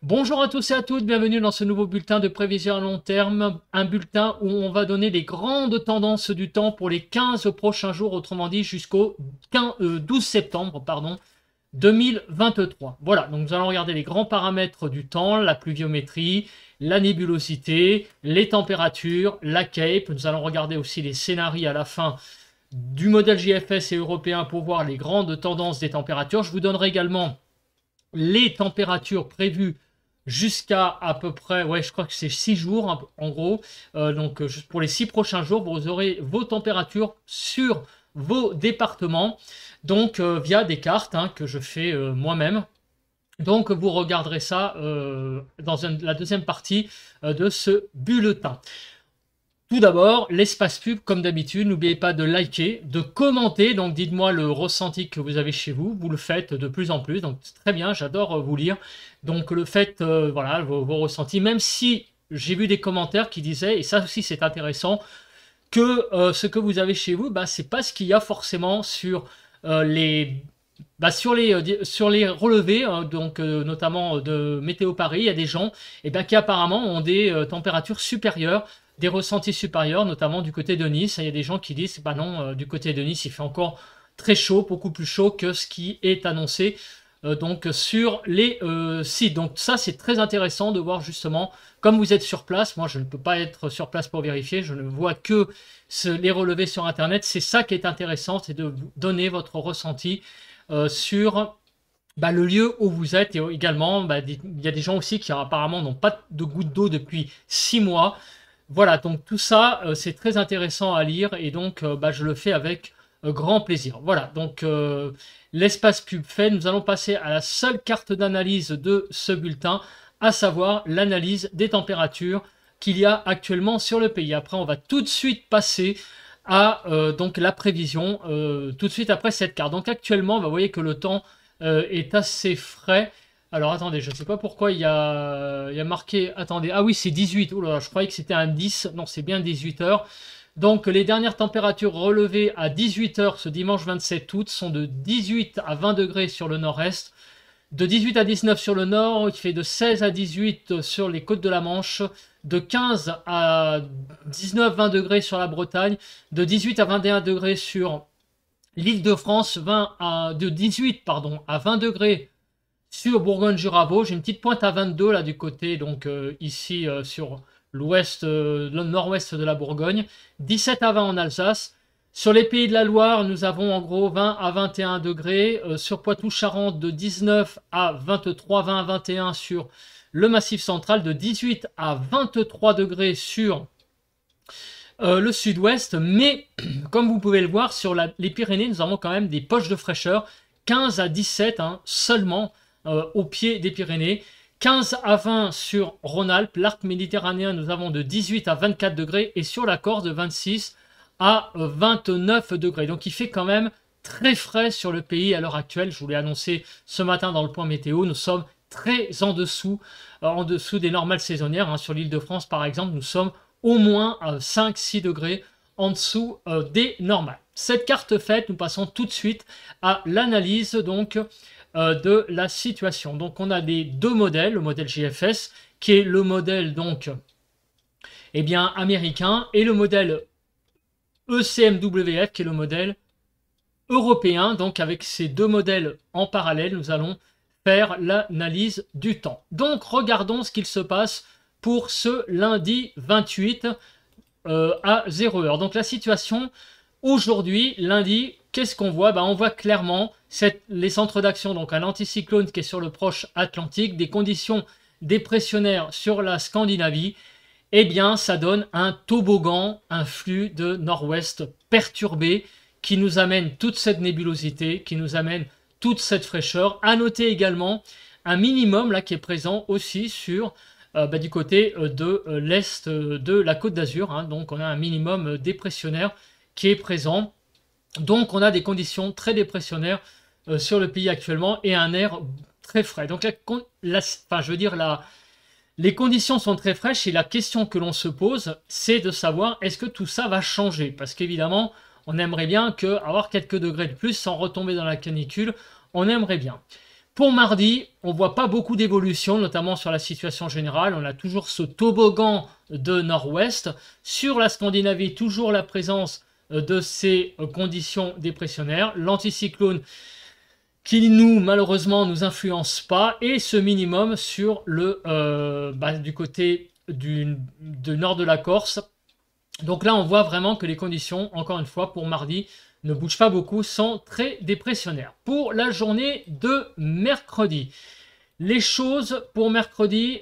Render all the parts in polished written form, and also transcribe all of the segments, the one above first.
Bonjour à tous et à toutes, bienvenue dans ce nouveau bulletin de prévision à long terme, un bulletin où on va donner les grandes tendances du temps pour les 15 prochains jours, autrement dit jusqu'au 12 septembre 2023. Voilà, donc nous allons regarder les grands paramètres du temps, la pluviométrie, la nébulosité, les températures, la CAPE. Nous allons regarder aussi les scénarios à la fin du modèle JFS et européen pour voir les grandes tendances des températures. Je vous donnerai également les températures prévues jusqu'à à peu près, ouais, je crois que c'est 6 jours en gros. Donc juste pour les 6 prochains jours, vous aurez vos températures sur vos départements, donc via des cartes que je fais moi-même. Donc vous regarderez ça dans la deuxième partie de ce bulletin. Tout d'abord, l'espace pub, comme d'habitude, n'oubliez pas de liker, de commenter, donc dites-moi le ressenti que vous avez chez vous, vous le faites de plus en plus, donc c'est très bien, j'adore vous lire, donc le fait, voilà, vos ressentis, même si j'ai vu des commentaires qui disaient, et ça aussi c'est intéressant, que ce que vous avez chez vous, bah, c'est pas ce qu'il y a forcément sur sur les relevés, donc notamment de Météo Paris, il y a des gens qui apparemment ont des températures supérieures, des ressentis supérieurs, notamment du côté de Nice. Il y a des gens qui disent, bah non, du côté de Nice, il fait encore très chaud, beaucoup plus chaud que ce qui est annoncé donc sur les sites. Donc ça, c'est très intéressant de voir justement, comme vous êtes sur place, moi je ne peux pas être sur place pour vérifier, je ne vois que les relevés sur Internet. C'est ça qui est intéressant, c'est de vous donner votre ressenti sur le lieu où vous êtes. Et également, il y a des gens aussi qui apparemment n'ont pas de goutte d'eau depuis 6 mois. Voilà, donc tout ça, c'est très intéressant à lire et donc je le fais avec grand plaisir. Voilà, donc l'espace pub fait, nous allons passer à la seule carte d'analyse de ce bulletin, à savoir l'analyse des températures qu'il y a actuellement sur le pays. Après, on va tout de suite passer à donc la prévision, tout de suite après cette carte. Donc actuellement, vous voyez que le temps est assez frais. Alors attendez, je ne sais pas pourquoi il y a marqué, attendez, ah oui c'est 18, oh là, je croyais que c'était un 10, non c'est bien 18 heures. Donc les dernières températures relevées à 18 heures ce dimanche 27 août sont de 18 à 20 degrés sur le nord-est, de 18 à 19 sur le nord, il fait de 16 à 18 sur les côtes de la Manche, de 15 à 19-20 degrés sur la Bretagne, de 18 à 21 degrés sur l'Île-de-France, de 18 pardon, à 20 degrés sur Bourgogne-Jura-Vosges, j'ai une petite pointe à 22 là du côté, donc ici sur l'ouest, le nord-ouest de la Bourgogne, 17 à 20 en Alsace. Sur les Pays de la Loire, nous avons en gros 20 à 21 degrés. Sur Poitou-Charentes, de 19 à 23, 20 à 21 sur le Massif central, de 18 à 23 degrés sur le sud-ouest. Mais comme vous pouvez le voir, sur les Pyrénées, nous avons quand même des poches de fraîcheur, 15 à 17 seulement au pied des Pyrénées, 15 à 20 sur Rhône-Alpes, l'arc méditerranéen, nous avons de 18 à 24 degrés, et sur la Corse de 26 à 29 degrés. Donc il fait quand même très frais sur le pays à l'heure actuelle. Je vous l'ai annoncé ce matin dans le point météo, nous sommes très en dessous des normales saisonnières. Sur l'île de France par exemple, nous sommes au moins 5-6 degrés en dessous des normales. Cette carte faite, nous passons tout de suite à l'analyse donc de la situation. Donc on a les deux modèles, le modèle JFS qui est le modèle donc américain, et le modèle ECMWF qui est le modèle européen. Donc avec ces deux modèles en parallèle, nous allons faire l'analyse du temps. Donc regardons ce qu'il se passe pour ce lundi 28 à 0h. Donc la situation aujourd'hui, lundi, qu'est-ce qu'on voit? On voit clairement les centres d'action, donc un anticyclone qui est sur le proche Atlantique, des conditions dépressionnaires sur la Scandinavie. Ça donne un toboggan, un flux de nord-ouest perturbé qui nous amène toute cette nébulosité, qui nous amène toute cette fraîcheur. À noter également un minimum là qui est présent aussi sur du côté de l'est de la Côte d'Azur. Donc on a un minimum dépressionnaire qui est présent. Donc on a des conditions très dépressionnaires sur le pays actuellement et un air très frais. Donc les conditions sont très fraîches, et la question que l'on se pose, c'est de savoir est-ce que tout ça va changer? Parce qu'évidemment, on aimerait bien avoir quelques degrés de plus sans retomber dans la canicule. On aimerait bien. Pour mardi, on ne voit pas beaucoup d'évolution, notamment sur la situation générale. On a toujours ce toboggan de nord-ouest. Sur la Scandinavie, toujours la présence de ces conditions dépressionnaires. L'anticyclone qui malheureusement nous influence pas, et ce minimum sur le du côté du nord de la Corse. Donc là on voit vraiment que les conditions, encore une fois pour mardi, ne bougent pas beaucoup, sont très dépressionnaires. Pour la journée de mercredi, les choses pour mercredi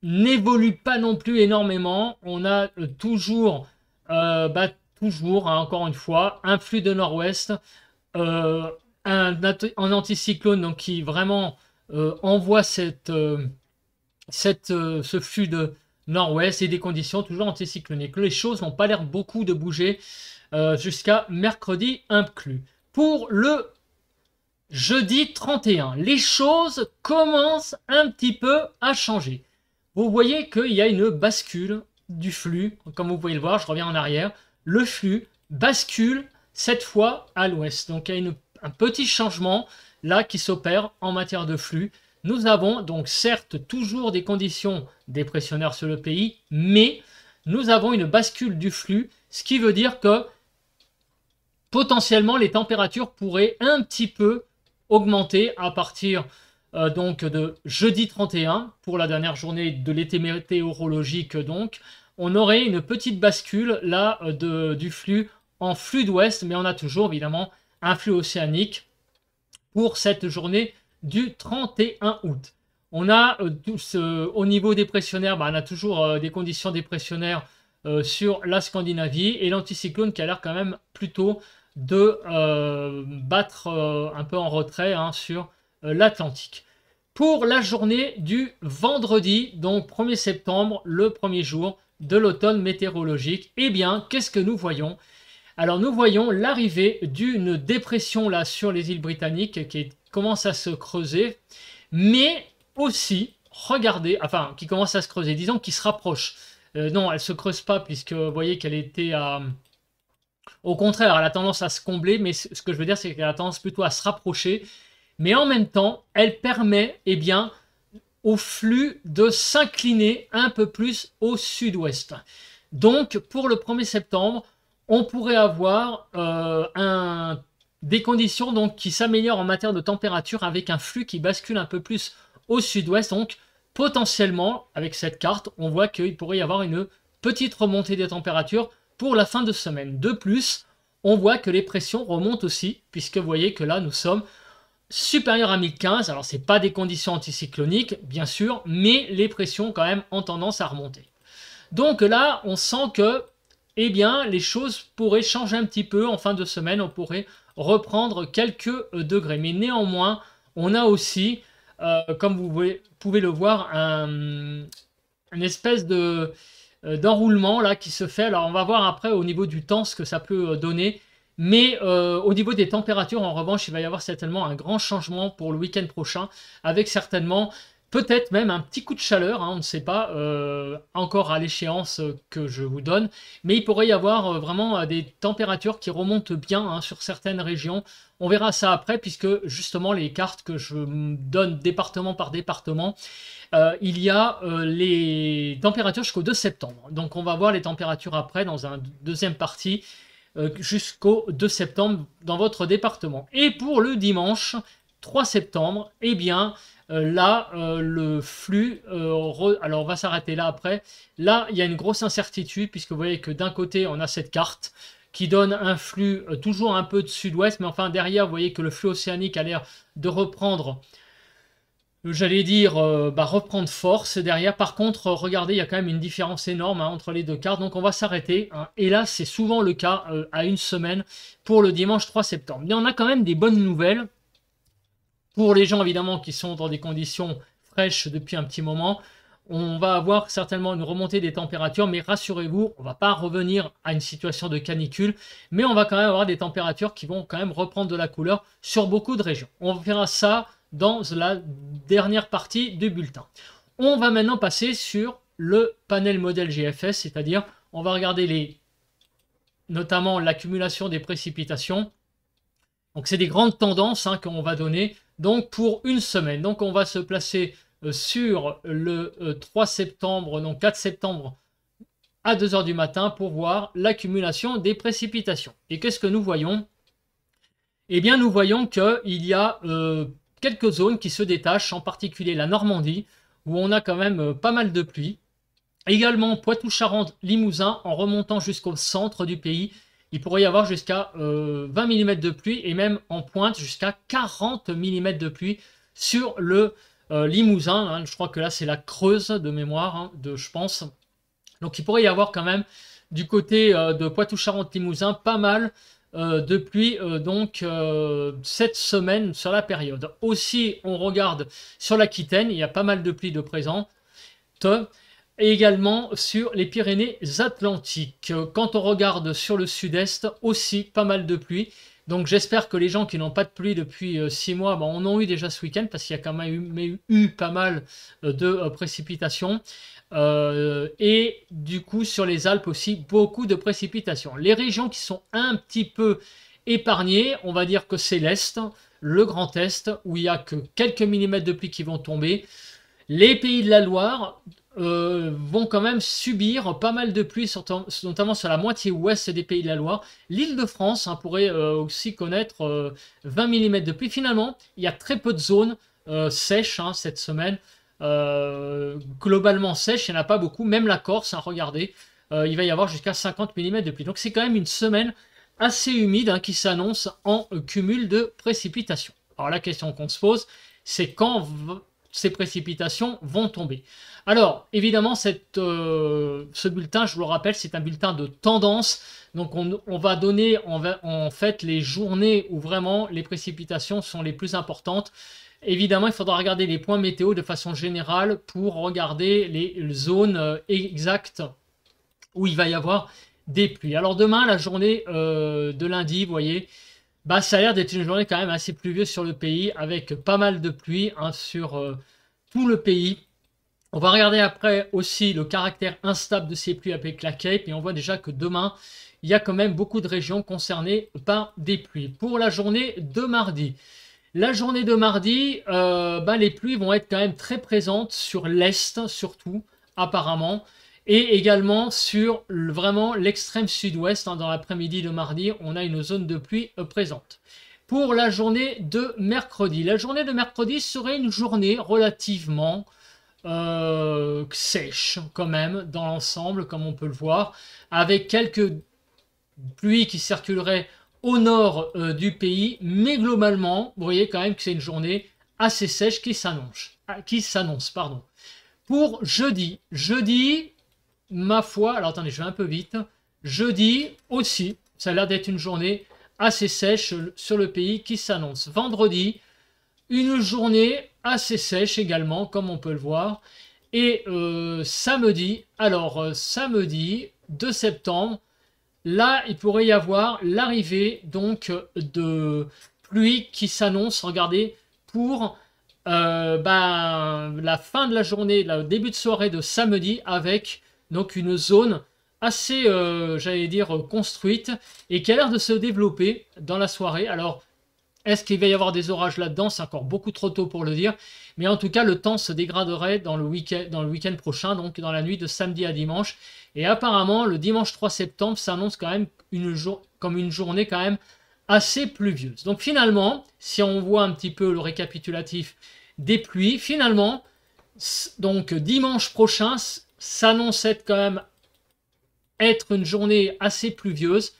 n'évoluent pas non plus énormément. On a toujours encore une fois un flux de nord-ouest, un anticyclone donc, qui vraiment envoie ce flux de nord-ouest et des conditions toujours anticycloniques. Les choses n'ont pas l'air beaucoup de bouger jusqu'à mercredi inclus. Pour le jeudi 31, les choses commencent un petit peu à changer. Vous voyez qu'il y a une bascule du flux, comme vous pouvez le voir, je reviens en arrière. Le flux bascule cette fois à l'ouest. Donc il y a un petit changement là qui s'opère en matière de flux. Nous avons donc certes toujours des conditions dépressionnaires sur le pays, mais nous avons une bascule du flux, ce qui veut dire que potentiellement les températures pourraient un petit peu augmenter à partir donc de jeudi 31 pour la dernière journée de l'été météorologique. Donc on aurait une petite bascule là du flux en flux d'ouest, mais on a toujours évidemment un flux océanique pour cette journée du 31 août. On a au niveau dépressionnaire, on a toujours des conditions dépressionnaires sur la Scandinavie, et l'anticyclone qui a l'air quand même plutôt de battre un peu en retrait sur l'Atlantique. Pour la journée du vendredi, donc 1er septembre, le premier jour de l'automne météorologique, eh bien, qu'est-ce que nous voyons? Alors, nous voyons l'arrivée d'une dépression là sur les îles britanniques qui commence à se creuser, mais aussi, regardez, enfin, qui commence à se creuser, disons qui se rapproche. Non, elle ne se creuse pas, puisque vous voyez qu'elle était à... Au contraire, elle a tendance à se combler, mais ce que je veux dire, c'est qu'elle a tendance plutôt à se rapprocher. Mais en même temps, elle permet, eh bien, au flux de s'incliner un peu plus au sud-ouest. Donc, pour le 1er septembre, on pourrait avoir des conditions donc, qui s'améliorent en matière de température, avec un flux qui bascule un peu plus au sud-ouest. Donc, potentiellement, avec cette carte, on voit qu'il pourrait y avoir une petite remontée des températures pour la fin de semaine. De plus, on voit que les pressions remontent aussi, puisque vous voyez que là, nous sommes supérieurs à 1015. Alors, ce n'est pas des conditions anticycloniques, bien sûr, mais les pressions, quand même, ont tendance à remonter. Donc là, on sent que, eh bien, les choses pourraient changer un petit peu en fin de semaine. On pourrait reprendre quelques degrés. Mais néanmoins, on a aussi, comme vous pouvez le voir, une espèce d'enroulement là qui se fait. Alors on va voir après au niveau du temps ce que ça peut donner, mais au niveau des températures en revanche il va y avoir certainement un grand changement pour le week-end prochain, avec certainement peut-être même un petit coup de chaleur, on ne sait pas encore à l'échéance que je vous donne, mais il pourrait y avoir vraiment des températures qui remontent bien sur certaines régions. On verra ça après, puisque justement les cartes que je donne département par département, il y a les températures jusqu'au 2 septembre. Donc on va voir les températures après dans une deuxième partie jusqu'au 2 septembre dans votre département. Et pour le dimanche 3 septembre, eh bien là le flux, alors on va s'arrêter là après. Là il y a une grosse incertitude, puisque vous voyez que d'un côté on a cette carte qui donne un flux toujours un peu de sud-ouest, mais enfin derrière vous voyez que le flux océanique a l'air de reprendre, j'allais dire, reprendre force derrière. Par contre, regardez, il y a quand même une différence énorme entre les deux cartes. Donc on va s'arrêter. Et là, c'est souvent le cas à une semaine pour le dimanche 3 septembre. Mais on a quand même des bonnes nouvelles pour les gens, évidemment, qui sont dans des conditions fraîches depuis un petit moment. On va avoir certainement une remontée des températures, mais rassurez-vous, on ne va pas revenir à une situation de canicule, mais on va quand même avoir des températures qui vont quand même reprendre de la couleur sur beaucoup de régions. On verra ça dans la dernière partie du bulletin. On va maintenant passer sur le panel modèle GFS, c'est-à-dire on va regarder notamment l'accumulation des précipitations. Donc c'est des grandes tendances qu'on va donner donc pour une semaine. Donc on va se placer sur le 3 septembre, donc 4 septembre à 2 heures du matin pour voir l'accumulation des précipitations. Et qu'est-ce que nous voyons? Eh bien, nous voyons qu'il y a quelques zones qui se détachent, en particulier la Normandie, où on a quand même pas mal de pluie. Également Poitou-Charentes, Limousin, en remontant jusqu'au centre du pays, il pourrait y avoir jusqu'à 20 mm de pluie et même en pointe jusqu'à 40 mm de pluie sur le Limousin. Hein. Je crois que là c'est la Creuse de mémoire, hein, je pense. Donc il pourrait y avoir quand même du côté de Poitou-Charentes-Limousin pas mal de pluie cette semaine sur la période. Aussi, on regarde sur l'Aquitaine, il y a pas mal de pluie de présent. Et également sur les Pyrénées-Atlantiques. Quand on regarde sur le sud-est, aussi pas mal de pluie. Donc j'espère que les gens qui n'ont pas de pluie depuis 6 mois, en ont eu déjà ce week-end, parce qu'il y a quand même eu pas mal de précipitations. Et du coup sur les Alpes aussi, beaucoup de précipitations. Les régions qui sont un petit peu épargnées, on va dire que c'est l'Est, le Grand Est, où il n'y a que quelques millimètres de pluie qui vont tomber. Les Pays de la Loire vont quand même subir pas mal de pluie, notamment sur la moitié ouest des Pays de la Loire. L'Île-de-France pourrait aussi connaître 20 mm de pluie. Finalement, il y a très peu de zones sèches cette semaine. Globalement sèches, il n'y en a pas beaucoup. Même la Corse, regardez, il va y avoir jusqu'à 50 mm de pluie. Donc c'est quand même une semaine assez humide qui s'annonce en cumul de précipitations. Alors la question qu'on se pose, c'est quand ces précipitations vont tomber. Alors, évidemment, ce bulletin, je vous le rappelle, c'est un bulletin de tendance. Donc, on va donner en fait les journées où vraiment les précipitations sont les plus importantes. Évidemment, il faudra regarder les points météo de façon générale pour regarder les zones exactes où il va y avoir des pluies. Alors, demain, la journée de lundi, vous voyez, ça a l'air d'être une journée quand même assez pluvieuse sur le pays, avec pas mal de pluie sur tout le pays. On va regarder après aussi le caractère instable de ces pluies avec la Cape, et on voit déjà que demain, il y a quand même beaucoup de régions concernées par des pluies. Pour la journée de mardi, les pluies vont être quand même très présentes sur l'Est, surtout, apparemment, et également sur vraiment l'extrême sud-ouest. Dans l'après-midi de mardi, on a une zone de pluie présente. Pour la journée de mercredi, serait une journée relativement sèche quand même dans l'ensemble, comme on peut le voir, avec quelques pluies qui circuleraient au nord du pays, mais globalement, vous voyez quand même que c'est une journée assez sèche qui s'annonce. Pour jeudi, ma foi, alors attendez, je vais un peu vite, jeudi aussi, ça a l'air d'être une journée assez sèche sur le pays qui s'annonce. Vendredi, une journée assez sèche également, comme on peut le voir. Et samedi, samedi 2 septembre, là, il pourrait y avoir l'arrivée donc de pluie qui s'annonce, regardez, pour la fin de la journée, le début de soirée de samedi, avec donc une zone assez, j'allais dire, construite, et qui a l'air de se développer dans la soirée. Alors, est-ce qu'il va y avoir des orages là-dedans? C'est encore beaucoup trop tôt pour le dire. Mais en tout cas, le temps se dégraderait dans le week-end prochain, donc dans la nuit de samedi à dimanche. Et apparemment, le dimanche 3 septembre s'annonce quand même comme une journée quand même assez pluvieuse. Donc finalement, si on voit un petit peu le récapitulatif des pluies, finalement, donc dimanche prochain s'annonce quand même être une journée assez pluvieuse.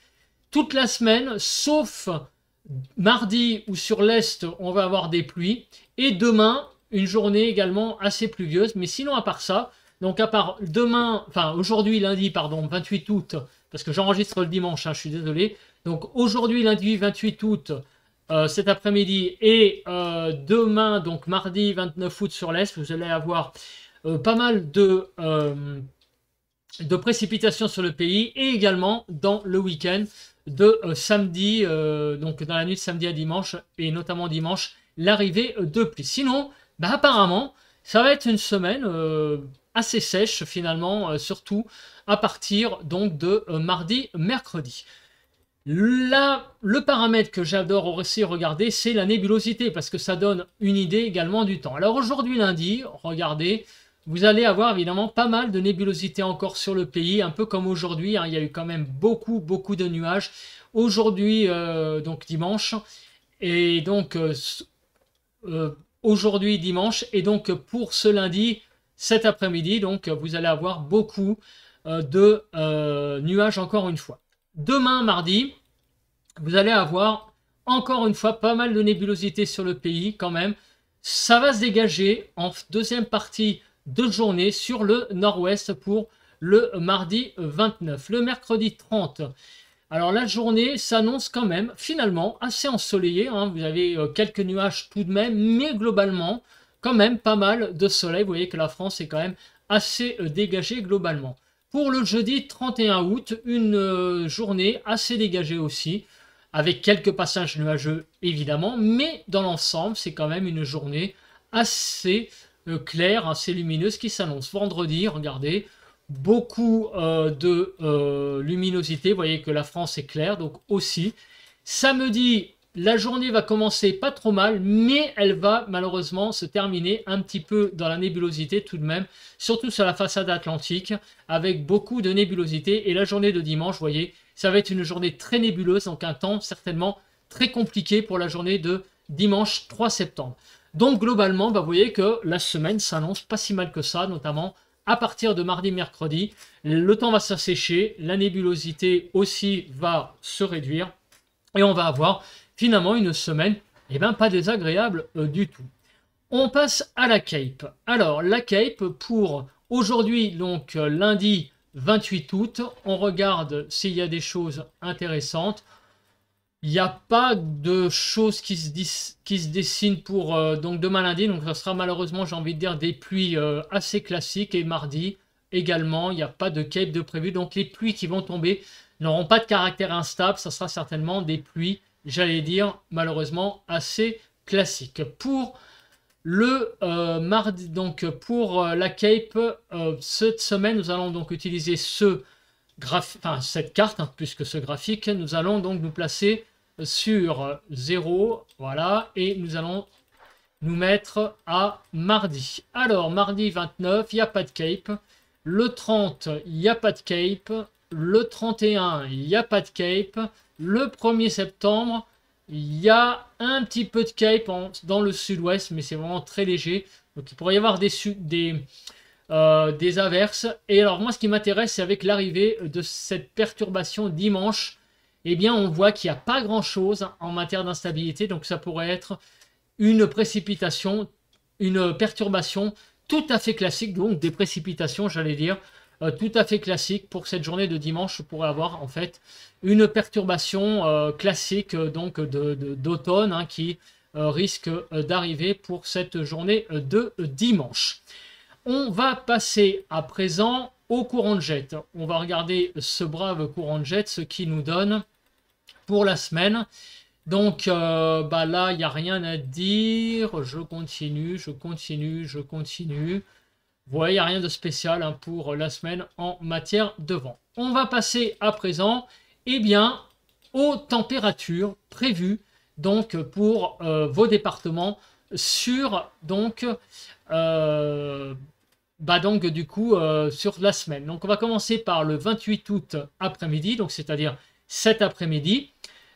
Toute la semaine, sauf mardi où sur l'Est, on va avoir des pluies. Et demain, une journée également assez pluvieuse. Mais sinon, à part ça, donc à part aujourd'hui, lundi, 28 août, parce que j'enregistre le dimanche, je suis désolé. Donc aujourd'hui, lundi 28 août, cet après-midi, et demain, donc mardi 29 août sur l'Est, vous allez avoir pas mal de précipitations sur le pays, et également dans le week-end de samedi, donc dans la nuit de samedi à dimanche, et notamment dimanche, l'arrivée de pluie. Sinon, apparemment, ça va être une semaine assez sèche finalement, surtout à partir donc de mardi, mercredi. Là, le paramètre que j'adore aussi regarder, c'est la nébulosité, parce que ça donne une idée également du temps. Alors aujourd'hui lundi, regardez, vous allez avoir évidemment pas mal de nébulosité encore sur le pays, un peu comme aujourd'hui, hein, il y a eu quand même beaucoup de nuages. Aujourd'hui, donc dimanche, et donc aujourd'hui dimanche, et donc pour ce lundi, cet après-midi, donc vous allez avoir beaucoup de nuages encore une fois. Demain, mardi, vous allez avoir encore une fois pas mal de nébulosité sur le pays quand même. Ça va se dégager en deuxième partie de journée sur le nord-ouest pour le mardi 29. Le mercredi 30, alors la journée s'annonce quand même finalement assez ensoleillée, hein. Vous avez quelques nuages tout de même, mais globalement quand même pas mal de soleil. Vous voyez que la France est quand même assez dégagée globalement. Pour le jeudi 31 août, une journée assez dégagée aussi, avec quelques passages nuageux évidemment, mais dans l'ensemble c'est quand même une journée assez claire, assez lumineuse qui s'annonce. Vendredi, regardez, beaucoup de luminosité, vous voyez que la France est claire, donc aussi. Samedi, la journée va commencer pas trop mal, mais elle va malheureusement se terminer un petit peu dans la nébulosité tout de même, surtout sur la façade atlantique, avec beaucoup de nébulosité. Et la journée de dimanche, vous voyez, ça va être une journée très nébuleuse, donc un temps certainement très compliqué pour la journée de dimanche 3 septembre. Donc globalement, vous voyez que la semaine s'annonce pas si mal que ça, notamment à partir de mardi, mercredi. Le temps va s'assécher, la nébulosité aussi va se réduire, et on va avoir finalement une semaine pas désagréable du tout. On passe à la Cape. Alors la Cape pour aujourd'hui, donc lundi 28 août, on regarde s'il y a des choses intéressantes. Il n'y a pas de choses qui se dessinent pour donc demain lundi, donc ça sera malheureusement, j'ai envie de dire, des pluies assez classiques. Et mardi également, il n'y a pas de Cape de prévu, donc les pluies qui vont tomber n'auront pas de caractère instable, ça sera certainement des pluies, j'allais dire, malheureusement assez classiques. Pour le mardi, donc pour la Cape, cette semaine, nous allons donc utiliser cette carte, hein, plus que ce graphique. Nous allons donc nous placer sur 0, voilà, et nous allons nous mettre à mardi. Alors, mardi 29, il n'y a pas de Cape. Le 30, il n'y a pas de Cape. Le 31, il n'y a pas de Cape. Le 1er septembre, il y a un petit peu de Cape dans le sud-ouest, mais c'est vraiment très léger. Donc, il pourrait y avoir des averses. Et alors, moi, ce qui m'intéresse, c'est avec l'arrivée de cette perturbation dimanche, eh bien, on voit qu'il n'y a pas grand-chose en matière d'instabilité. Donc, ça pourrait être une précipitation, une perturbation tout à fait classique, donc des précipitations, j'allais dire, tout à fait classique pour cette journée de dimanche. Je pourrais avoir en fait une perturbation classique donc d'automne hein, qui risque d'arriver pour cette journée de dimanche. On va passer à présent au courant de jet. On va regarder ce brave courant de jet, ce qui nous donne pour la semaine. Donc là, il n'y a rien à dire. Je continue. Vous voyez, il n'y a rien de spécial hein, pour la semaine en matière de vent. On va passer à présent aux températures prévues donc, pour vos départements sur sur la semaine. Donc on va commencer par le 28 août après-midi, donc c'est-à-dire cet après-midi.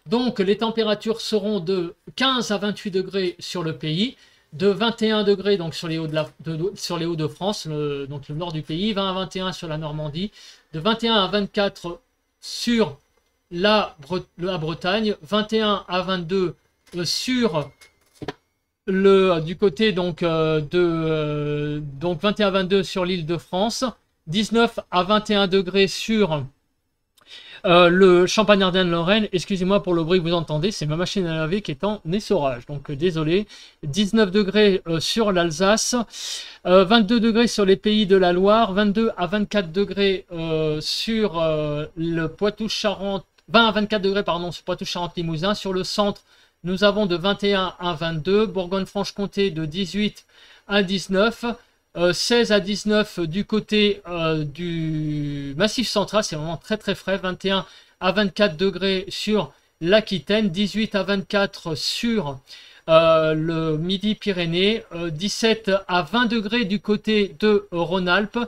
Donc les températures seront de 15 à 28 degrés sur le pays, de 21 degrés donc sur les Hauts-de-France, donc le nord du pays, 20 à 21 sur la Normandie, de 21 à 24 sur la Bretagne, 21 à 22 sur du côté donc 21 à 22 sur l'île de France, 19 à 21 degrés sur le Champagne-Ardenne-Lorraine. Excusez-moi pour le bruit que vous entendez, c'est ma machine à laver qui est en essorage, donc désolé. 19 degrés sur l'Alsace, 22 degrés sur les pays de la Loire, 22 à 24 degrés sur le Poitou-Charentes, 20 à 24 degrés pardon sur Poitou-Charentes-Limousin. Sur le centre, nous avons de 21 à 22, Bourgogne-Franche-Comté de 18 à 19, 16 à 19 du côté du Massif central, c'est vraiment très très frais, 21 à 24 degrés sur l'Aquitaine, 18 à 24 sur le Midi-Pyrénées, 17 à 20 degrés du côté de Rhône-Alpes,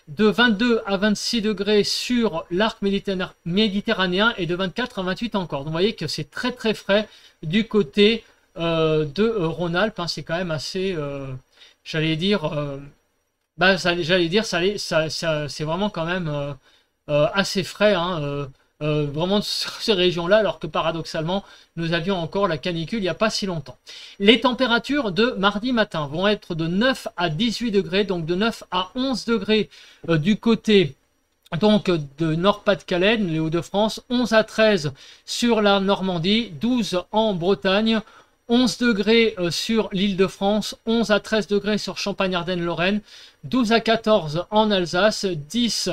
de 22 à 26 degrés sur l'arc méditerranéen et de 24 à 28 encore. Donc vous voyez que c'est très très frais du côté de Rhône-Alpes, hein. C'est quand même assez, j'allais dire, c'est vraiment quand même assez frais, hein, vraiment sur ces régions-là, alors que paradoxalement, nous avions encore la canicule il n'y a pas si longtemps. Les températures de mardi matin vont être de 9 à 18 degrés, donc de 9 à 11 degrés du côté donc de Nord-Pas-de-Calais, les Hauts-de-France, 11 à 13 sur la Normandie, 12 en Bretagne, 11 degrés sur l'Île-de-France, 11 à 13 degrés sur Champagne-Ardenne-Lorraine, 12 à 14 en Alsace, 10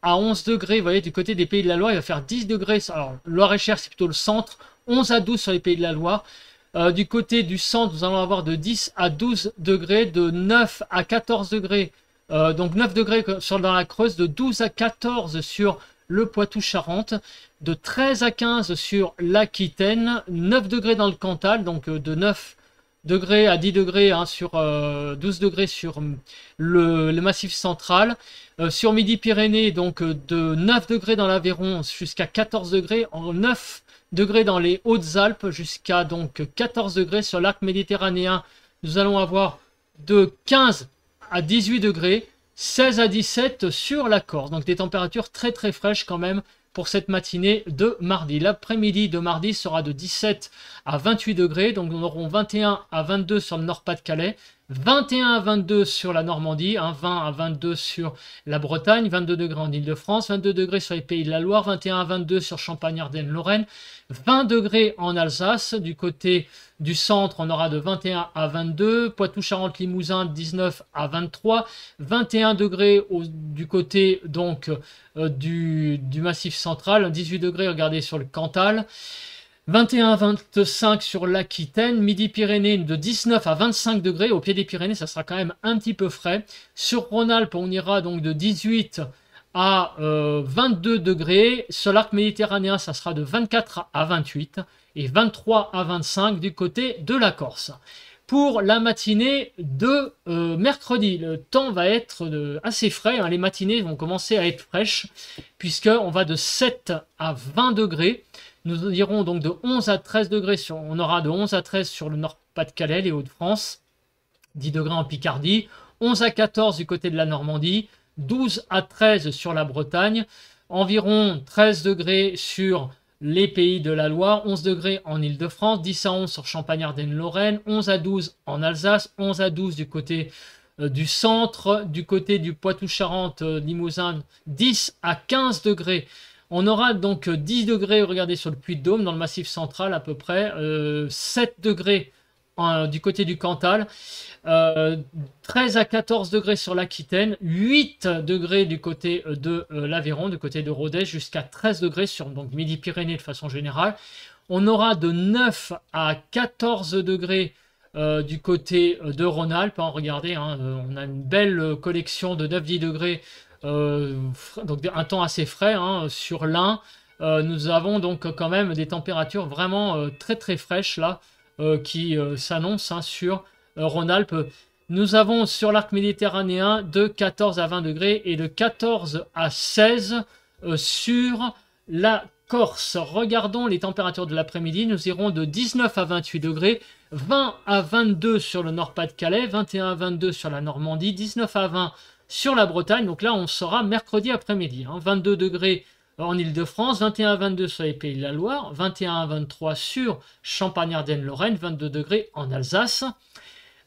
à 11 degrés, vous voyez, du côté des Pays de la Loire, il va faire 10 degrés, alors Loire-et-Cher, c'est plutôt le centre, 11 à 12 sur les Pays de la Loire. Du côté du centre, nous allons avoir de 10 à 12 degrés, de 9 à 14 degrés, donc 9 degrés dans la Creuse, de 12 à 14 sur le Poitou-Charentes, de 13 à 15 sur l'Aquitaine, 9 degrés dans le Cantal, donc de 9 degrés à 10 degrés, hein, sur 12 degrés sur le Massif central. Sur Midi-Pyrénées, donc de 9 degrés dans l'Aveyron jusqu'à 14 degrés, en 9 degrés dans les Hautes-Alpes jusqu'à donc 14 degrés sur l'arc méditerranéen. Nous allons avoir de 15 à 18 degrés, 16 à 17 sur la Corse. Donc des températures très très fraîches quand même pour cette matinée de mardi. L'après-midi de mardi sera de 17 à 28 degrés, donc nous aurons 21 à 22 sur le Nord-Pas-de-Calais, 21 à 22 sur la Normandie, 20 à 22 sur la Bretagne, 22 degrés en Île-de-France, 22 degrés sur les Pays de la Loire, 21 à 22 sur Champagne-Ardenne-Lorraine, 20 degrés en Alsace. Du côté du centre, on aura de 21 à 22, Poitou-Charentes-Limousin, 19 à 23, 21 degrés du côté donc du Massif central, 18 degrés, regardez, sur le Cantal, 21 à 25 sur l'Aquitaine, Midi-Pyrénées de 19 à 25 degrés. Au pied des Pyrénées, ça sera quand même un petit peu frais. Sur Rhône-Alpes, on ira donc de 18 à 22 degrés. Sur l'arc méditerranéen, ça sera de 24 à 28 et 23 à 25 du côté de la Corse. Pour la matinée de mercredi, le temps va être assez frais, hein. Les matinées vont commencer à être fraîches puisqu'on va de 7 à 20 degrés. Nous irons donc de 11 à 13 degrés, on aura de 11 à 13 sur le Nord-Pas-de-Calais, les Hauts-de-France, 10 degrés en Picardie, 11 à 14 du côté de la Normandie, 12 à 13 sur la Bretagne, environ 13 degrés sur les Pays de la Loire, 11 degrés en Île-de-France, 10 à 11 sur Champagne-Ardenne-Lorraine, 11 à 12 en Alsace, 11 à 12 du côté du centre, du côté du Poitou-Charentes-Limousin, 10 à 15 degrés. On aura donc 10 degrés, regardez, sur le Puy-de-Dôme, dans le Massif central à peu près, 7 degrés du côté du Cantal, 13 à 14 degrés sur l'Aquitaine, 8 degrés du côté de l'Aveyron, du côté de Rodez, jusqu'à 13 degrés sur donc Midi-Pyrénées de façon générale. On aura de 9 à 14 degrés du côté de Rhône-Alpes, hein, regardez, hein, on a une belle collection de 9-10 degrés. Donc un temps assez frais, hein, sur l'Ain. Nous avons donc quand même des températures vraiment très très fraîches là qui s'annoncent, hein, sur Rhône-Alpes. Nous avons sur l'arc méditerranéen de 14 à 20 degrés et de 14 à 16 sur la Corse. Regardons les températures de l'après-midi. Nous irons de 19 à 28 degrés, 20 à 22 sur le Nord-Pas-de-Calais, 21 à 22 sur la Normandie, 19 à 20 sur la Bretagne. Donc là, on sera mercredi après-midi, hein, 22 degrés en Île-de-France, 21 à 22 sur les Pays de la Loire, 21 à 23 sur Champagne-Ardenne-Lorraine, 22 degrés en Alsace.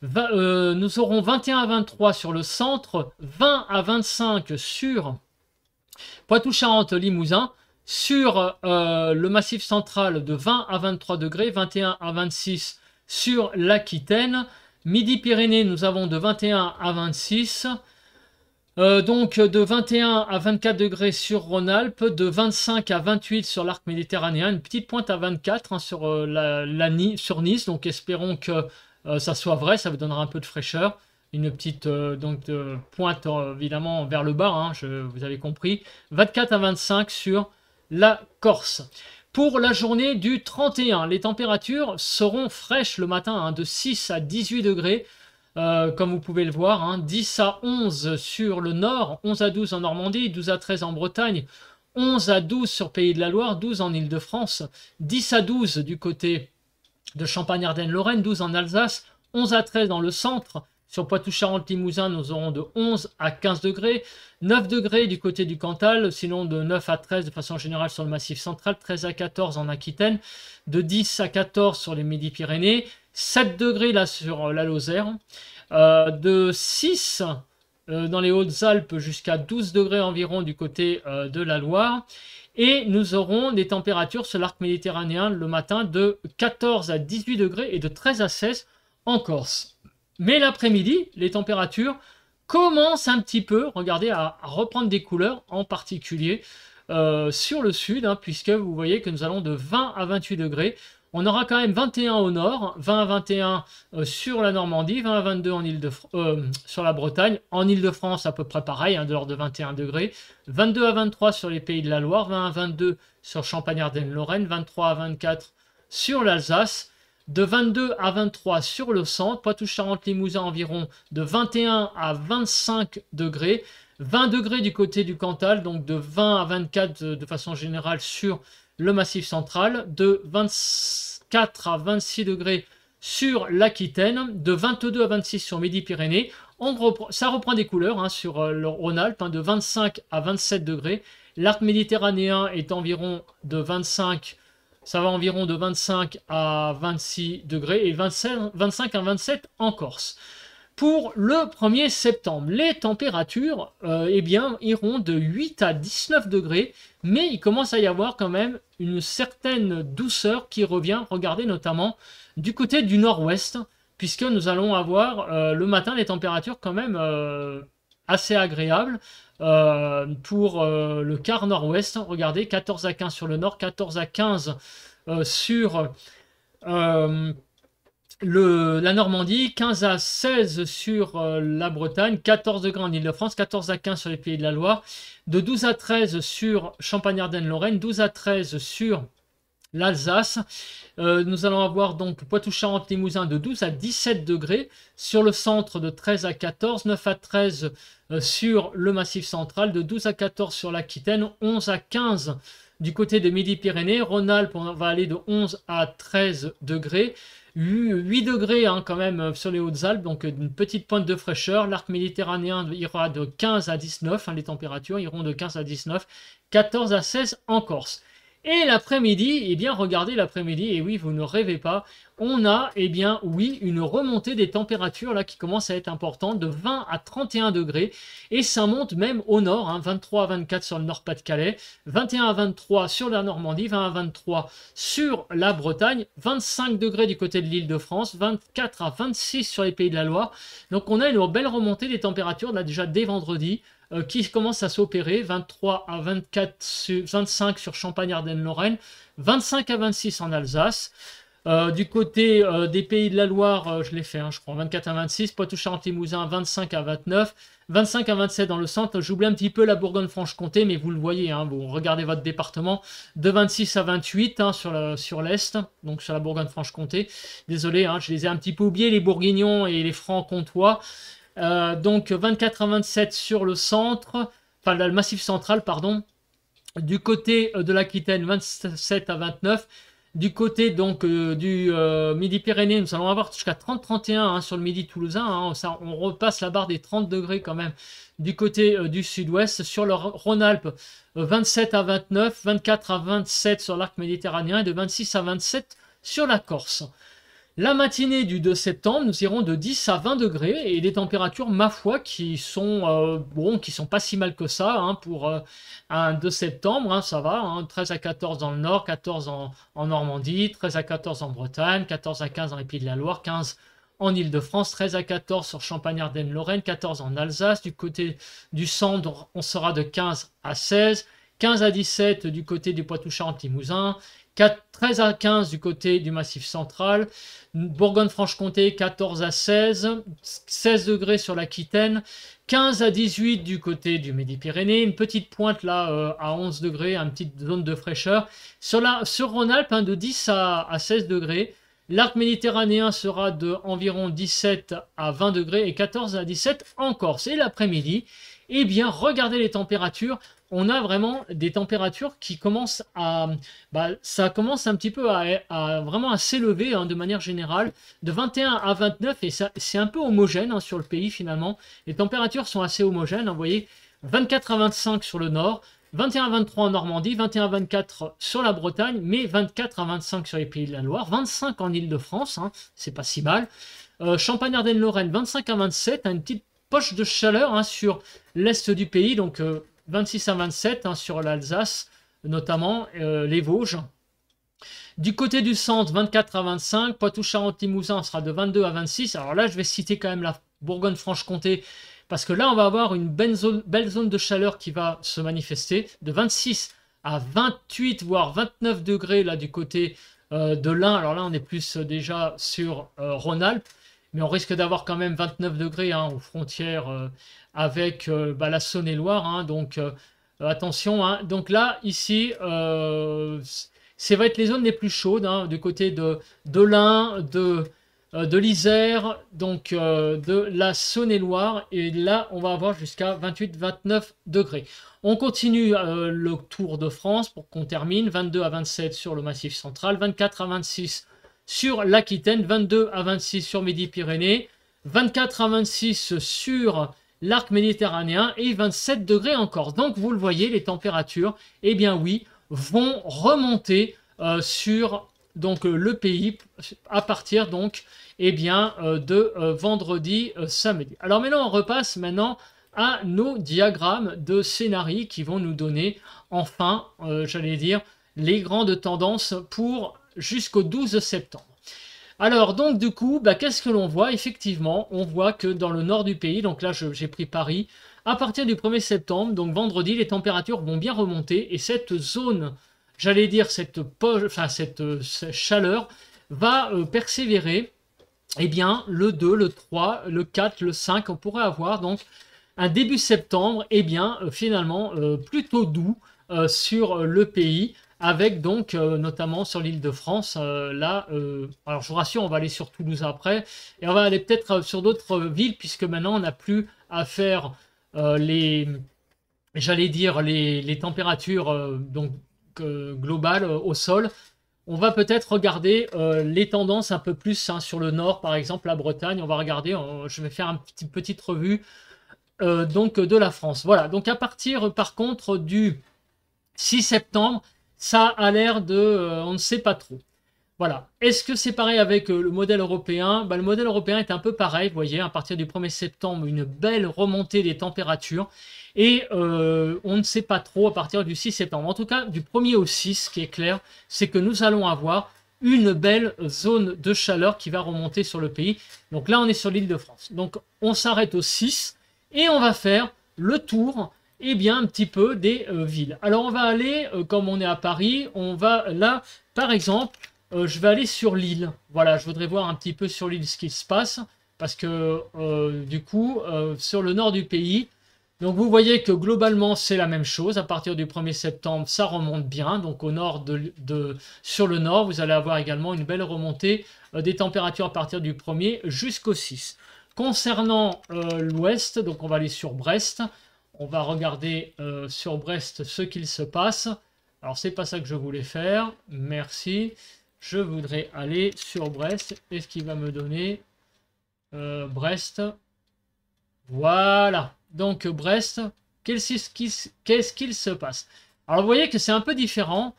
Nous aurons 21 à 23 sur le centre, 20 à 25 sur Poitou-Charentes-Limousin, sur le Massif central de 20 à 23 degrés, 21 à 26 sur l'Aquitaine. Midi-Pyrénées, nous avons de 21 à 26. Donc de 21 à 24 degrés sur Rhône-Alpes, de 25 à 28 sur l'arc méditerranéen, une petite pointe à 24, hein, sur, sur Nice. Donc espérons que ça soit vrai, ça vous donnera un peu de fraîcheur. Une petite pointe évidemment vers le bas, hein, vous avez compris. 24 à 25 sur la Corse. Pour la journée du 31, les températures seront fraîches le matin, hein, de 6 à 18 degrés. Comme vous pouvez le voir, hein, 10 à 11 sur le nord, 11 à 12 en Normandie, 12 à 13 en Bretagne, 11 à 12 sur Pays de la Loire, 12 en Île-de-France, 10 à 12 du côté de Champagne-Ardenne-Lorraine, 12 en Alsace, 11 à 13 dans le centre. Sur Poitou-Charentes-Limousin, nous aurons de 11 à 15 degrés, 9 degrés du côté du Cantal, sinon de 9 à 13 de façon générale sur le Massif central, 13 à 14 en Aquitaine, de 10 à 14 sur les Midi-Pyrénées, 7 degrés là sur la Lozère, de 6 dans les Hautes-Alpes jusqu'à 12 degrés environ du côté de la Loire. Et nous aurons des températures sur l'arc méditerranéen le matin de 14 à 18 degrés et de 13 à 16 en Corse. Mais l'après-midi, les températures commencent un petit peu, regardez, à reprendre des couleurs, en particulier sur le sud, hein, puisque vous voyez que nous allons de 20 à 28 degrés. On aura quand même 21 au nord, 20 à 21 sur la Normandie, 20 à 22 en sur la Bretagne. En Île-de-France, à peu près pareil, hein, de l'ordre de 21 degrés. 22 à 23 sur les Pays de la Loire, 20 à 22 sur Champagne-Ardenne-Lorraine, 23 à 24 sur l'Alsace, de 22 à 23 sur le centre, Poitou-Charentes-Limousin environ de 21 à 25 degrés. 20 degrés du côté du Cantal, donc de 20 à 24 de façon générale sur le Massif central, de 24 à 26 degrés sur l'Aquitaine, de 22 à 26 sur Midi-Pyrénées. Ça reprend des couleurs, hein, sur le Rhône-Alpes, hein, de 25 à 27 degrés. L'arc méditerranéen est environ de 25, ça va environ de 25 à 26 degrés et 25 à 27 en Corse. Pour le 1er septembre, les températures eh bien, iront de 8 à 19 degrés, mais il commence à y avoir quand même une certaine douceur qui revient, regardez notamment du côté du nord-ouest, puisque nous allons avoir le matin des températures quand même assez agréables pour le quart nord-ouest. Regardez, 14 à 15 sur le nord, 14 à 15 sur la Normandie, 15 à 16 sur la Bretagne, 14 degrés en Île-de-France, 14 à 15 sur les Pays de la Loire, de 12 à 13 sur Champagne-Ardenne-Lorraine, 12 à 13 sur l'Alsace. Nous allons avoir donc Poitou-Charentes-Limousin de 12 à 17 degrés, sur le centre de 13 à 14, 9 à 13 sur le Massif central, de 12 à 14 sur l'Aquitaine, 11 à 15 du côté de Midi-Pyrénées, Rhône-Alpes, on va aller de 11 à 13 degrés, 8 degrés hein, quand même sur les Hautes-Alpes, donc une petite pointe de fraîcheur. L'arc méditerranéen ira de 15 à 19, hein, les températures iront de 15 à 19, 14 à 16 en Corse. Et l'après-midi, eh bien regardez l'après-midi, et oui, vous ne rêvez pas, on a, eh bien oui, une remontée des températures là qui commence à être importante, de 20 à 31 degrés, et ça monte même au nord, hein, 23 à 24 sur le Nord-Pas-de-Calais, 21 à 23 sur la Normandie, 20 à 23 sur la Bretagne, 25 degrés du côté de l'Île-de-France, 24 à 26 sur les Pays de la Loire. Donc on a une belle remontée des températures là déjà dès vendredi, qui commence à s'opérer, 23 à 25 sur Champagne-Ardenne-Lorraine, 25 à 26 en Alsace. Du côté des Pays de la Loire, je l'ai fait, hein, je crois, 24 à 26, Poitou-Charentes-Limousin, 25 à 29, 25 à 27 dans le centre. J'oublie un petit peu la Bourgogne-Franche-Comté, mais vous le voyez, hein, vous regardez votre département, de 26 à 28 hein, sur l'Est, donc sur la Bourgogne-Franche-Comté. Désolé, hein, je les ai un petit peu oubliés, les Bourguignons et les Francs-Comtois. Donc 24 à 27 sur le centre, enfin le Massif central, pardon. Du côté de l'Aquitaine, 27 à 29. Du côté donc du Midi-Pyrénées, nous allons avoir jusqu'à 30-31 hein, sur le Midi toulousain. Hein, ça, on repasse la barre des 30 degrés quand même du côté du sud-ouest. Sur le Rhône-Alpes, 27 à 29, 24 à 27 sur l'arc méditerranéen et de 26 à 27 sur la Corse. La matinée du 2 septembre, nous irons de 10 à 20 degrés et des températures, ma foi, qui sont qui sont pas si mal que ça hein, pour un 2 septembre, hein, ça va, hein, 13 à 14 dans le nord, 14 en Normandie, 13 à 14 en Bretagne, 14 à 15 dans les Pays de la Loire, 15 en Île-de-France, 13 à 14 sur Champagne-Ardenne-Lorraine, 14 en Alsace. Du côté du centre, on sera de 15 à 16, 15 à 17 du côté du Poitou-Charentes-Limousin, 13 à 15 du côté du Massif central, Bourgogne-Franche-Comté 14 à 16, 16 degrés sur l'Aquitaine, 15 à 18 du côté du Midi-Pyrénées, une petite pointe là à 11 degrés, une petite zone de fraîcheur. Sur Rhône-Alpes, hein, de 10 à 16 degrés. L'arc méditerranéen sera de environ 17 à 20 degrés et 14 à 17 en Corse. Et l'après-midi, eh bien, regardez les températures. On a vraiment des températures qui commencent à... ça commence un petit peu vraiment à s'élever hein, de manière générale, de 21 à 29, et c'est un peu homogène hein, sur le pays finalement. Les températures sont assez homogènes, hein, vous voyez, 24 à 25 sur le nord, 21 à 23 en Normandie, 21 à 24 sur la Bretagne, mais 24 à 25 sur les Pays de la Loire, 25 en Île-de-France, hein, c'est pas si mal. Champagne-Ardenne-Lorraine, 25 à 27, hein, une petite poche de chaleur hein, sur l'est du pays, donc 26 à 27 hein, sur l'Alsace, notamment les Vosges. Du côté du centre, 24 à 25, Poitou-Charentes-Limousin sera de 22 à 26. Alors là, je vais citer quand même la Bourgogne-Franche-Comté, parce que là, on va avoir une belle zone de chaleur qui va se manifester, de 26 à 28, voire 29 degrés là du côté de l'Ain. Alors là, on est plus déjà sur Rhône-Alpes, mais on risque d'avoir quand même 29 degrés hein, aux frontières avec la Saône-et-Loire. Hein, donc attention. Hein. Donc là, ici, ça va être les zones les plus chaudes, hein, du côté de l'Ain, de l'Isère, donc de la Saône-et-Loire. Et là, on va avoir jusqu'à 28-29 degrés. On continue le Tour de France pour qu'on termine. 22 à 27 sur le Massif central, 24 à 26 sur l'Aquitaine, 22 à 26 sur Midi-Pyrénées, 24 à 26 sur l'arc méditerranéen et 27 degrés en Corse. Donc vous le voyez, les températures, eh bien oui, vont remonter sur donc, le pays à partir donc eh bien, de vendredi, samedi. Alors maintenant, on repasse maintenant à nos diagrammes de scénarii qui vont nous donner enfin, j'allais dire, les grandes tendances pour jusqu'au 12 septembre. Alors donc du coup, qu'est-ce que l'on voit? Effectivement, on voit que dans le nord du pays, donc là j'ai pris Paris, à partir du 1er septembre, donc vendredi, les températures vont bien remonter et cette zone, j'allais dire cette chaleur, va persévérer. Eh bien, le 2, le 3, le 4, le 5, on pourrait avoir donc un début septembre, eh bien, finalement, plutôt doux sur le pays, avec donc, notamment sur l'île de France, là, alors je vous rassure, on va aller sur Toulouse après, et on va aller peut-être sur d'autres villes, puisque maintenant, on n'a plus à faire j'allais dire, les températures donc, globales au sol. On va peut-être regarder les tendances un peu plus hein, sur le nord, par exemple la Bretagne. On va regarder, je vais faire une petite revue donc de la France. Voilà, donc à partir par contre du 6 septembre, ça a l'air de... on ne sait pas trop. Voilà. Est-ce que c'est pareil avec le modèle européen? Le modèle européen est un peu pareil, vous voyez, à partir du 1er septembre, une belle remontée des températures. Et on ne sait pas trop à partir du 6 septembre. En tout cas, du 1er au 6, ce qui est clair, c'est que nous allons avoir une belle zone de chaleur qui va remonter sur le pays. Donc là, on est sur l'île de France. Donc on s'arrête au 6 et on va faire le tour eh bien, un petit peu des villes. Alors on va aller, comme on est à Paris, on va là, par exemple, je vais aller sur l'île. Voilà, je voudrais voir un petit peu sur l'île ce qui se passe. Parce que du coup, sur le nord du pays, donc vous voyez que globalement c'est la même chose. À partir du 1er septembre, ça remonte bien. Donc au nord sur le nord, vous allez avoir également une belle remontée des températures à partir du 1er jusqu'au 6. Concernant l'ouest, donc on va aller sur Brest. On va regarder sur Brest ce qu'il se passe. Alors c'est pas ça que je voulais faire. Merci. Je voudrais aller sur Brest. Et ce qui va me donner Brest. Voilà. Donc Brest, qu'est-ce qu'il se passe? Alors vous voyez que c'est un peu différent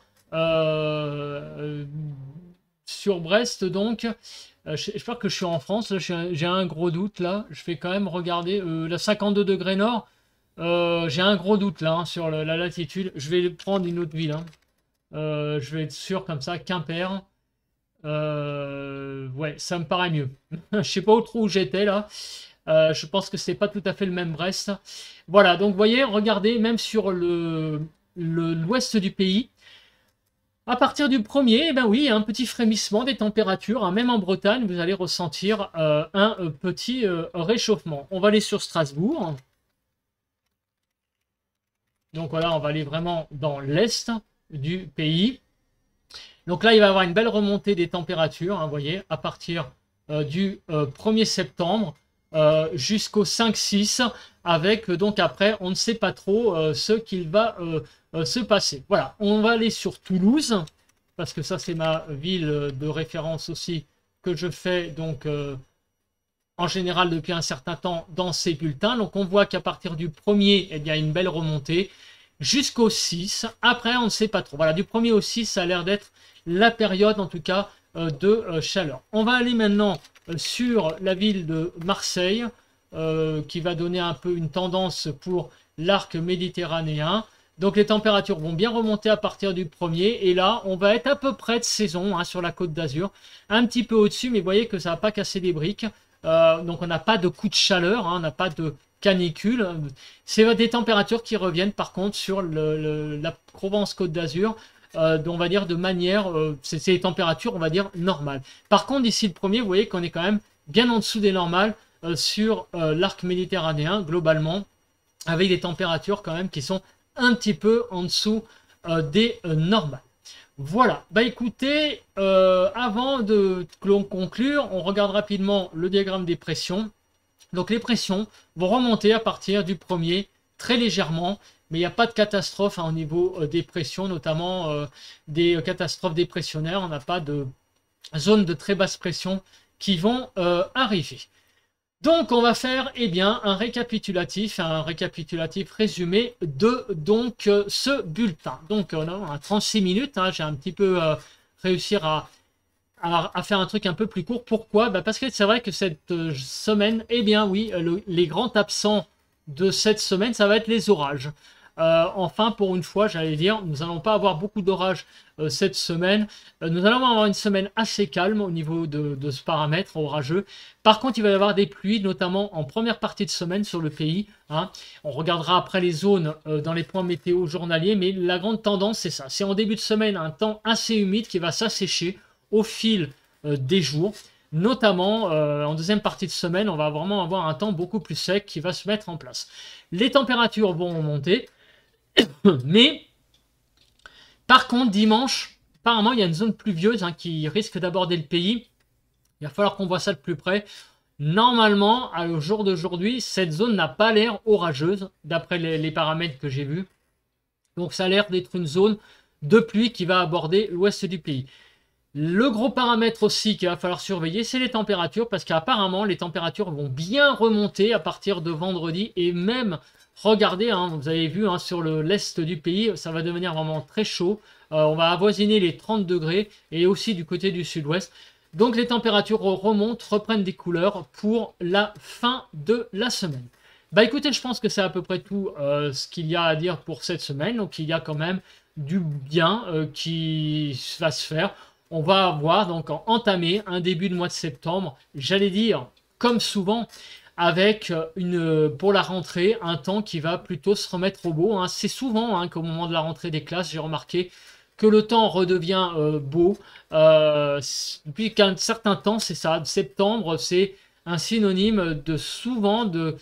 sur Brest. Donc, j'espère que je suis en France. J'ai un gros doute là. Je vais quand même regarder la 52 degrés nord. J'ai un gros doute là hein, sur la latitude. Je vais prendre une autre ville. Hein. Je vais être sûr comme ça. Quimper. Ouais, ça me paraît mieux. Je sais pas trop où j'étais là. Je pense que c'est pas tout à fait le même Brest. Voilà, donc vous voyez, regardez, même sur le l'ouest du pays. À partir du 1er, eh ben oui, un petit frémissement des températures, hein, même en Bretagne, vous allez ressentir un petit réchauffement. On va aller sur Strasbourg. Donc voilà, on va aller vraiment dans l'est du pays. Donc là, il va y avoir une belle remontée des températures, hein, vous voyez, à partir du 1er septembre jusqu'au 5-6, avec donc après, on ne sait pas trop ce qu'il va se passer. Voilà, on va aller sur Toulouse, parce que ça, c'est ma ville de référence aussi, que je fais donc en général depuis un certain temps dans ces bulletins. Donc on voit qu'à partir du 1er, eh bien, une belle remontée jusqu'au 6. Après, on ne sait pas trop. Voilà, du 1er au 6, ça a l'air d'être la période, en tout cas, de chaleur. On va aller maintenant sur la ville de Marseille, qui va donner un peu une tendance pour l'arc méditerranéen. Donc les températures vont bien remonter à partir du 1er. Et là, on va être à peu près de saison, hein, sur la Côte d'Azur. Un petit peu au-dessus, mais vous voyez que ça va pas casser des briques. Donc on n'a pas de coup de chaleur, hein, on n'a pas de canicule. C'est des températures qui reviennent par contre sur la Provence-Côte d'Azur, on va dire de manière, c'est des températures on va dire normales. Par contre ici le 1er, vous voyez qu'on est quand même bien en dessous des normales sur l'arc méditerranéen globalement, avec des températures quand même qui sont un petit peu en dessous des normales. Voilà, bah écoutez, avant de conclure, on regarde rapidement le diagramme des pressions. Donc les pressions vont remonter à partir du 1er très légèrement, mais il n'y a pas de catastrophe, hein, au niveau des pressions, notamment des catastrophes dépressionnaires. On n'a pas de zone de très basse pression qui vont arriver. Donc on va faire bien un récapitulatif résumé de donc ce bulletin. Donc on a 36 minutes, hein, j'ai un petit peu réussi à faire un truc un peu plus court. Pourquoi? Parce que c'est vrai que cette semaine, oui, les grands absents de cette semaine, ça va être les orages. Enfin, pour une fois, j'allais dire, nous n'allons pas avoir beaucoup d'orages cette semaine. Nous allons avoir une semaine assez calme au niveau de ce paramètre orageux. Par contre, il va y avoir des pluies, notamment en première partie de semaine sur le pays, hein. On regardera après les zones dans les points météo journaliers, mais la grande tendance, c'est ça. C'est en début de semaine un temps assez humide qui va s'assécher au fil des jours. Notamment en deuxième partie de semaine, on va vraiment avoir un temps beaucoup plus sec qui va se mettre en place. Les températures vont monter. Mais, par contre, dimanche, apparemment, il y a une zone pluvieuse, hein, qui risque d'aborder le pays. Il va falloir qu'on voit ça de plus près. Normalement, au jour d'aujourd'hui, cette zone n'a pas l'air orageuse, d'après les paramètres que j'ai vus. Donc, ça a l'air d'être une zone de pluie qui va aborder l'ouest du pays. Le gros paramètre aussi qu'il va falloir surveiller, c'est les températures, parce qu'apparemment, les températures vont bien remonter à partir de vendredi, et même... Regardez, hein, vous avez vu, hein, sur l'est du pays, ça va devenir vraiment très chaud. On va avoisiner les 30 degrés et aussi du côté du sud-ouest. Donc les températures remontent, reprennent des couleurs pour la fin de la semaine. Bah écoutez, je pense que c'est à peu près tout ce qu'il y a à dire pour cette semaine. Donc il y a quand même du bien qui va se faire. On va avoir donc entamé un début de mois de septembre, j'allais dire comme souvent, avec pour la rentrée, un temps qui va plutôt se remettre au beau, hein. C'est souvent, hein, qu'au moment de la rentrée des classes, j'ai remarqué que le temps redevient beau. Depuis qu'un certain temps, c'est ça, septembre, c'est un synonyme de souvent d'une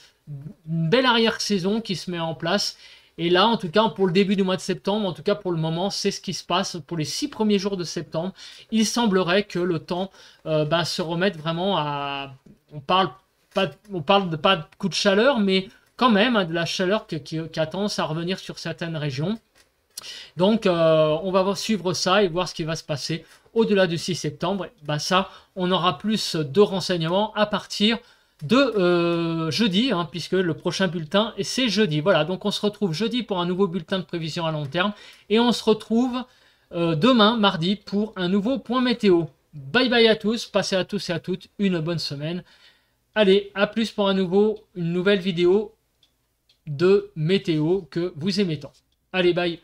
belle arrière-saison qui se met en place. Et là, en tout cas, pour le début du mois de septembre, en tout cas pour le moment, c'est ce qui se passe pour les 6 premiers jours de septembre. Il semblerait que le temps se remette vraiment à... On parle de pas de coup de chaleur, mais quand même, hein, de la chaleur qui a tendance à revenir sur certaines régions. Donc, on va suivre ça et voir ce qui va se passer au-delà du 6 septembre. Ça, on aura plus de renseignements à partir de jeudi, hein, puisque le prochain bulletin, c'est jeudi. Voilà, donc on se retrouve jeudi pour un nouveau bulletin de prévision à long terme. Et on se retrouve demain, mardi, pour un nouveau point météo. Bye bye à tous, passez à tous et à toutes une bonne semaine. Allez, à plus pour une nouvelle vidéo de météo que vous aimez tant. Allez, bye.